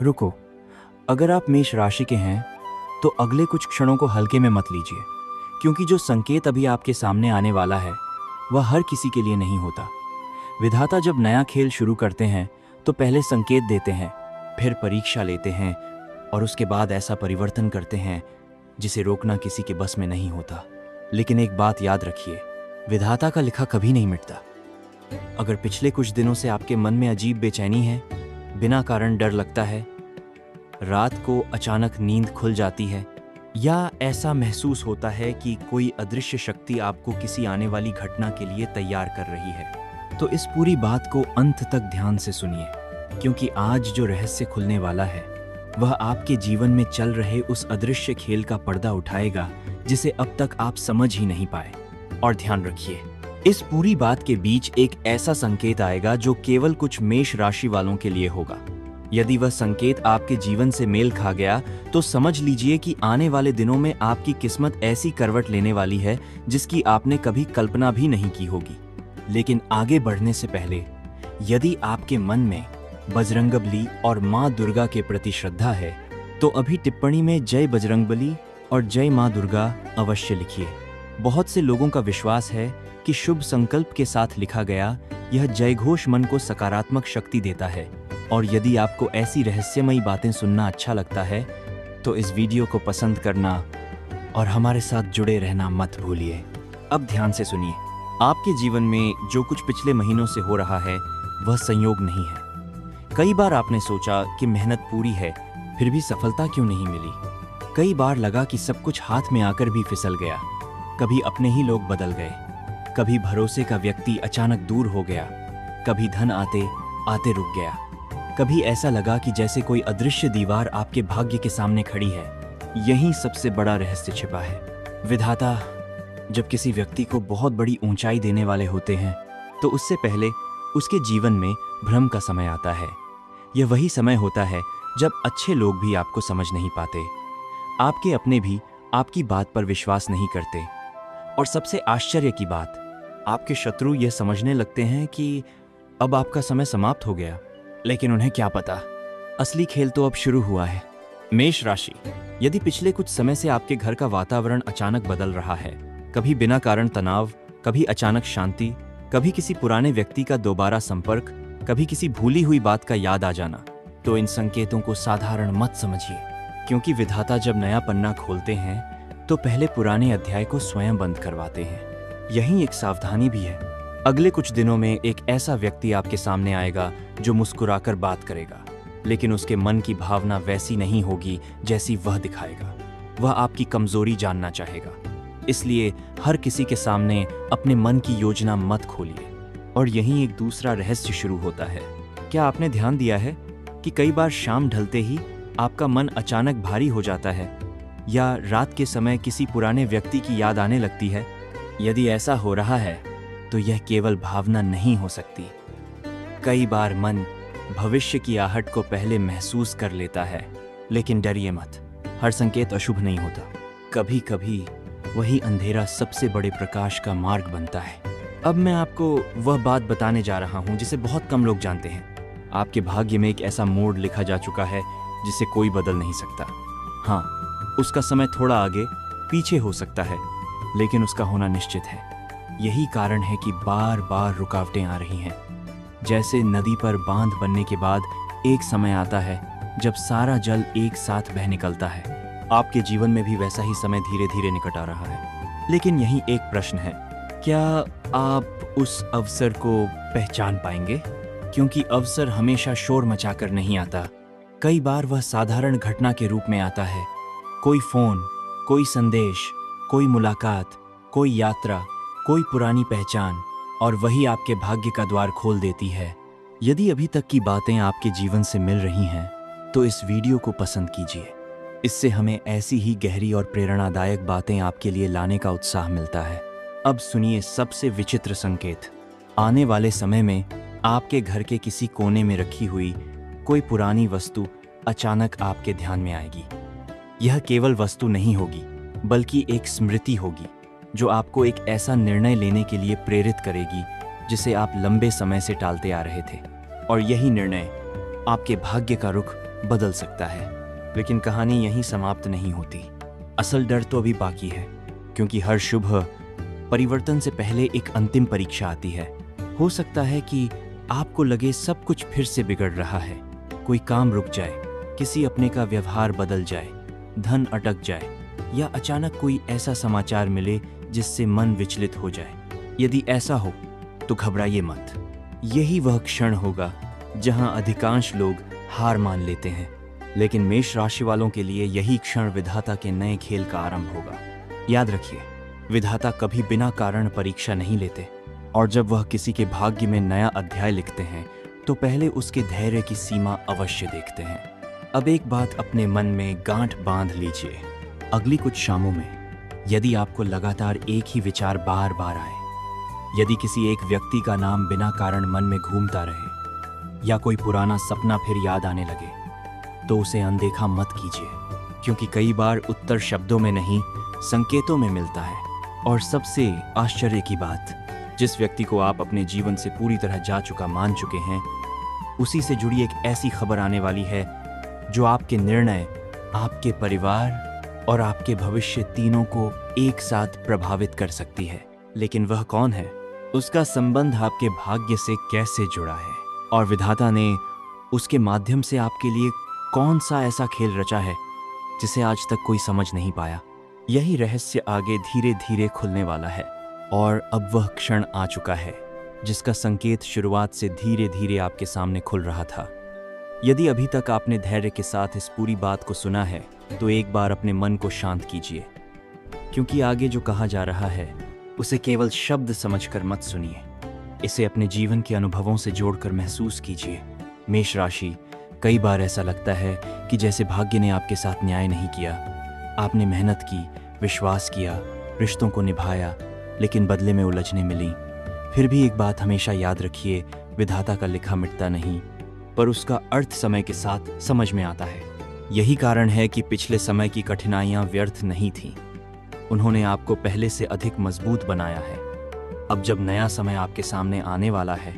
रुको, अगर आप मेष राशि के हैं तो अगले कुछ क्षणों को हल्के में मत लीजिए, क्योंकि जो संकेत अभी आपके सामने आने वाला है वह हर किसी के लिए नहीं होता। विधाता जब नया खेल शुरू करते हैं तो पहले संकेत देते हैं, फिर परीक्षा लेते हैं और उसके बाद ऐसा परिवर्तन करते हैं जिसे रोकना किसी के बस में नहीं होता। लेकिन एक बात याद रखिए, विधाता का लिखा कभी नहीं मिटता। अगर पिछले कुछ दिनों से आपके मन में अजीब बेचैनी है, बिना कारण डर लगता है, रात को अचानक नींद खुल जाती है, या ऐसा महसूस होता है कि कोई अदृश्य शक्ति आपको किसी आने वाली घटना के लिए तैयार कर रही है, तो इस पूरी बात को अंत तक ध्यान से सुनिए, क्योंकि आज जो रहस्य खुलने वाला है वह आपके जीवन में चल रहे उस अदृश्य खेल का पर्दा उठाएगा जिसे अब तक आप समझ ही नहीं पाए। और ध्यान रखिए, इस पूरी बात के बीच एक ऐसा संकेत आएगा जो केवल कुछ मेष राशि वालों के लिए होगा। यदि वह संकेत आपके जीवन से मेल खा गया तो समझ लीजिए कि आने वाले दिनों में आपकी किस्मत ऐसी करवट लेने वाली है जिसकी आपने कभी कल्पना भी नहीं की होगी। लेकिन आगे बढ़ने से पहले, यदि आपके मन में बजरंगबली और माँ दुर्गा के प्रति श्रद्धा है तो अभी टिप्पणी में जय बजरंगबली और जय माँ दुर्गा अवश्य लिखिए। बहुत से लोगों का विश्वास है कि शुभ संकल्प के साथ लिखा गया यह जयघोष मन को सकारात्मक शक्ति देता है। और यदि आपको ऐसी रहस्यमयी बातें सुनना अच्छा लगता है तो इस वीडियो को पसंद करना और हमारे साथ जुड़े रहना मत भूलिए। अब ध्यान से सुनिए, आपके जीवन में जो कुछ पिछले महीनों से हो रहा है वह संयोग नहीं है। कई बार आपने सोचा कि मेहनत पूरी है, फिर भी सफलता क्यों नहीं मिली। कई बार लगा कि सब कुछ हाथ में आकर भी फिसल गया। कभी अपने ही लोग बदल गए, कभी भरोसे का व्यक्ति अचानक दूर हो गया, कभी धन आते आते रुक गया, कभी ऐसा लगा कि जैसे कोई अदृश्य दीवार आपके भाग्य के सामने खड़ी है। यही सबसे बड़ा रहस्य छिपा है। विधाता जब किसी व्यक्ति को बहुत बड़ी ऊंचाई देने वाले होते हैं तो उससे पहले उसके जीवन में भ्रम का समय आता है। यह वही समय होता है जब अच्छे लोग भी आपको समझ नहीं पाते, आपके अपने भी आपकी बात पर विश्वास नहीं करते, और सबसे आश्चर्य की बात, आपके शत्रु यह समझने लगते हैं कि अब आपका समय समाप्त हो गया। लेकिन उन्हें क्या पता, असली खेल तो अब शुरू हुआ है। मेष राशि, यदि पिछले कुछ समय से आपके घर का वातावरण अचानक बदल रहा है, कभी बिना कारण तनाव, कभी अचानक शांति, कभी किसी पुराने व्यक्ति का दोबारा संपर्क, कभी किसी भूली हुई बात का याद आ जाना, तो इन संकेतों को साधारण मत समझिए, क्योंकि विधाता जब नया पन्ना खोलते हैं तो पहले पुराने अध्याय को स्वयं बंद करवाते हैं। यही एक सावधानी भी है। अगले कुछ दिनों में एक ऐसा व्यक्ति आपके सामने आएगा जो मुस्कुराकर बात करेगा, लेकिन उसके मन की भावना वैसी नहीं होगी जैसी वह दिखाएगा। वह आपकी कमजोरी जानना चाहेगा, इसलिए हर किसी के सामने अपने मन की योजना मत खोलिए। और यहीं एक दूसरा रहस्य शुरू होता है। क्या आपने ध्यान दिया है कि कई बार शाम ढलते ही आपका मन अचानक भारी हो जाता है, या रात के समय किसी पुराने व्यक्ति की याद आने लगती है? यदि ऐसा हो रहा है तो यह केवल भावना नहीं हो सकती। कई बार मन भविष्य की आहट को पहले महसूस कर लेता है। लेकिन डरिए मत, हर संकेत अशुभ नहीं होता। कभी कभी वही अंधेरा सबसे बड़े प्रकाश का मार्ग बनता है। अब मैं आपको वह बात बताने जा रहा हूं जिसे बहुत कम लोग जानते हैं। आपके भाग्य में एक ऐसा मोड़ लिखा जा चुका है जिसे कोई बदल नहीं सकता। हाँ, उसका समय थोड़ा आगे पीछे हो सकता है, लेकिन उसका होना निश्चित है। यही कारण है कि बार बार रुकावटें आ रही हैं। जैसे नदी पर बांध बनने के बाद एक समय आता है जब सारा जल एक साथ बह निकलता है, आपके जीवन में भी वैसा ही समय धीरे धीरे निकट आ रहा है। लेकिन यही एक प्रश्न है, क्या आप उस अवसर को पहचान पाएंगे? क्योंकि अवसर हमेशा शोर मचाकर नहीं आता। कई बार वह साधारण घटना के रूप में आता है। कोई फोन, कोई संदेश, कोई मुलाकात, कोई यात्रा, कोई पुरानी पहचान, और वही आपके भाग्य का द्वार खोल देती है। यदि अभी तक की बातें आपके जीवन से मिल रही हैं तो इस वीडियो को पसंद कीजिए। इससे हमें ऐसी ही गहरी और प्रेरणादायक बातें आपके लिए लाने का उत्साह मिलता है। अब सुनिए सबसे विचित्र संकेत। आने वाले समय में आपके घर के किसी कोने में रखी हुई कोई पुरानी वस्तु अचानक आपके ध्यान में आएगी। यह केवल वस्तु नहीं होगी, बल्कि एक स्मृति होगी जो आपको एक ऐसा निर्णय लेने के लिए प्रेरित करेगी जिसे आप लंबे समय से टालते आ रहे थे। और यही निर्णय आपके भाग्य का रुख बदल सकता है। लेकिन कहानी यहीं समाप्त नहीं होती। असल डर तो अभी बाकी है, क्योंकि हर शुभ परिवर्तन से पहले एक अंतिम परीक्षा आती है। हो सकता है कि आपको लगे सब कुछ फिर से बिगड़ रहा है, कोई काम रुक जाए, किसी अपने का व्यवहार बदल जाए, धन अटक जाए, या अचानक कोई ऐसा समाचार मिले जिससे मन विचलित हो जाए। यदि ऐसा हो तो घबराइए मत। यही वह क्षण होगा जहां अधिकांश लोग हार मान लेते हैं, लेकिन मेष राशि वालों के लिए यही क्षण विधाता के नए खेल का आरंभ होगा। याद रखिए, विधाता कभी बिना कारण परीक्षा नहीं लेते, और जब वह किसी के भाग्य में नया अध्याय लिखते हैं तो पहले उसके धैर्य की सीमा अवश्य देखते हैं। अब एक बात अपने मन में गांठ बांध लीजिए। अगली कुछ शामों में यदि आपको लगातार एक ही विचार बार बार आए, यदि किसी एक व्यक्ति का नाम बिना कारण मन में घूमता रहे, या कोई पुराना सपना फिर याद आने लगे, तो उसे अनदेखा मत कीजिए, क्योंकि कई बार उत्तर शब्दों में नहीं, संकेतों में मिलता है। और सबसे आश्चर्य की बात, जिस व्यक्ति को आप अपने जीवन से पूरी तरह जा चुका मान चुके हैं, उसी से जुड़ी एक ऐसी खबर आने वाली है जो आपके निर्णय, आपके परिवार और आपके भविष्य तीनों को एक साथ प्रभावित कर सकती है। लेकिन वह कौन है, उसका संबंध आपके भाग्य से कैसे जुड़ा है, और विधाता ने उसके माध्यम से आपके लिए कौन सा ऐसा खेल रचा है जिसे आज तक कोई समझ नहीं पाया। यही रहस्य आगे धीरे धीरे खुलने वाला है, और अब वह क्षण आ चुका है जिसका संकेत शुरुआत से धीरे धीरे आपके सामने खुल रहा था। यदि अभी तक आपने धैर्य के साथ इस पूरी बात को सुना है, तो एक बार अपने मन को शांत कीजिए, क्योंकि आगे जो कहा जा रहा है उसे केवल शब्द समझकर मत सुनिए, इसे अपने जीवन के अनुभवों से जोड़कर महसूस कीजिए। मेष राशि, कई बार ऐसा लगता है कि जैसे भाग्य ने आपके साथ न्याय नहीं किया। आपने मेहनत की, विश्वास किया, रिश्तों को निभाया, लेकिन बदले में उलझने मिली। फिर भी एक बात हमेशा याद रखिए, विधाता का लिखा मिटता नहीं, पर उसका अर्थ समय के साथ समझ में आता है। यही कारण है कि पिछले समय की कठिनाइयां व्यर्थ नहीं थीं। उन्होंने आपको पहले से अधिक मजबूत बनाया है। अब जब नया समय आपके सामने आने वाला है,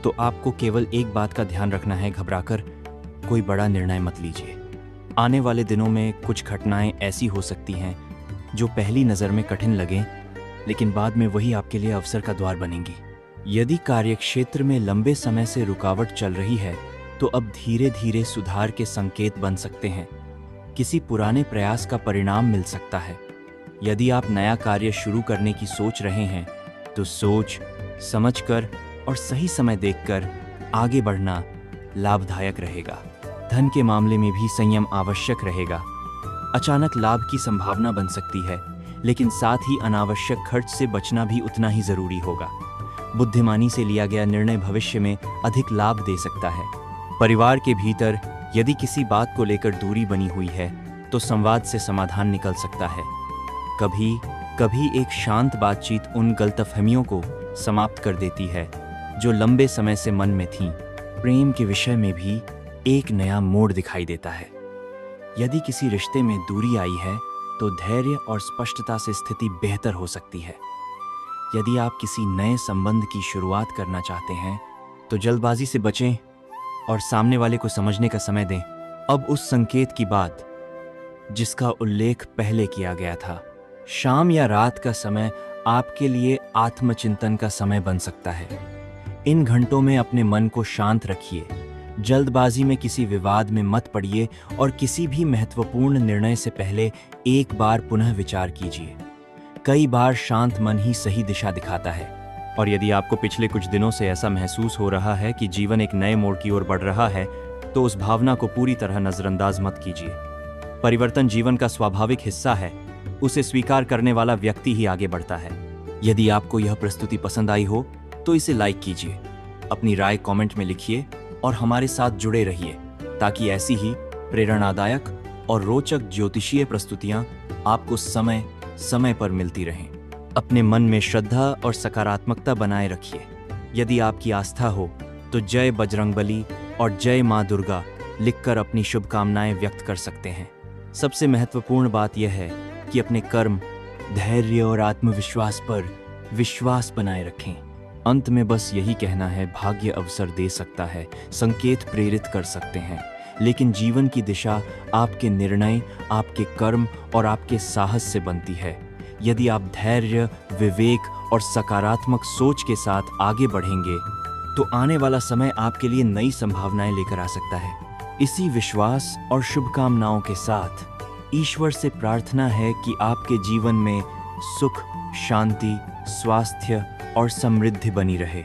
तो आपको केवल एक बात का ध्यान रखना है, घबराकर कोई बड़ा निर्णय मत लीजिए। आने वाले दिनों में कुछ घटनाएं ऐसी हो सकती हैं जो पहली नज़र में कठिन लगें, लेकिन बाद में वही आपके लिए अवसर का द्वार बनेंगी। यदि कार्यक्षेत्र में लंबे समय से रुकावट चल रही है, तो अब धीरे धीरे सुधार के संकेत बन सकते हैं। किसी पुराने प्रयास का परिणाम मिल सकता है। यदि आप नया कार्य शुरू करने की सोच रहे हैं, तो सोच समझकर और सही समय देखकर आगे बढ़ना लाभदायक रहेगा। धन के मामले में भी संयम आवश्यक रहेगा। अचानक लाभ की संभावना बन सकती है, लेकिन साथ ही अनावश्यक खर्च से बचना भी उतना ही जरूरी होगा। बुद्धिमानी से लिया गया निर्णय भविष्य में अधिक लाभ दे सकता है। परिवार के भीतर यदि किसी बात को लेकर दूरी बनी हुई है, तो संवाद से समाधान निकल सकता है। कभी कभी एक शांत बातचीत उन गलतफहमियों को समाप्त कर देती है जो लंबे समय से मन में थीं। प्रेम के विषय में भी एक नया मोड़ दिखाई देता है। यदि किसी रिश्ते में दूरी आई है, तो धैर्य और स्पष्टता से स्थिति बेहतर हो सकती है। यदि आप किसी नए संबंध की शुरुआत करना चाहते हैं, तो जल्दबाजी से बचें और सामने वाले को समझने का समय दें। अब उस संकेत की बात जिसका उल्लेख पहले किया गया था, शाम या रात का समय आपके लिए आत्मचिंतन का समय बन सकता है। इन घंटों में अपने मन को शांत रखिए, जल्दबाजी में किसी विवाद में मत पड़िए और किसी भी महत्वपूर्ण निर्णय से पहले एक बार पुनः विचार कीजिए। कई बार शांत मन ही सही दिशा दिखाता है। और यदि आपको पिछले कुछ दिनों से ऐसा महसूस हो रहा है कि जीवन एक नए मोड़ की ओर बढ़ रहा है, तो उस भावना को पूरी तरह नजरअंदाज मत कीजिए। परिवर्तन जीवन का स्वाभाविक हिस्सा है, उसे स्वीकार करने वाला व्यक्ति ही आगे बढ़ता है। यदि आपको यह प्रस्तुति पसंद आई हो, तो इसे लाइक कीजिए, अपनी राय कमेंट में लिखिए और हमारे साथ जुड़े रहिए, ताकि ऐसी ही प्रेरणादायक और रोचक ज्योतिषीय प्रस्तुतियां आपको समय समय पर मिलती रहें। अपने मन में श्रद्धा और सकारात्मकता बनाए रखिए। यदि आपकी आस्था हो, तो जय बजरंगबली और जय मां दुर्गा लिखकर अपनी शुभकामनाएं व्यक्त कर सकते हैं। सबसे महत्वपूर्ण बात यह है कि अपने कर्म, धैर्य और आत्मविश्वास पर विश्वास बनाए रखें। अंत में बस यही कहना है, भाग्य अवसर दे सकता है, संकेत प्रेरित कर सकते हैं, लेकिन जीवन की दिशा आपके निर्णय, आपके कर्म और आपके साहस से बनती है। यदि आप धैर्य, विवेक और सकारात्मक सोच के साथ आगे बढ़ेंगे तो आने वाला समय आपके लिए नई संभावनाएं लेकर आ सकता है। इसी विश्वास और शुभकामनाओं के साथ ईश्वर से प्रार्थना है कि आपके जीवन में सुख, शांति, स्वास्थ्य और समृद्धि बनी रहे।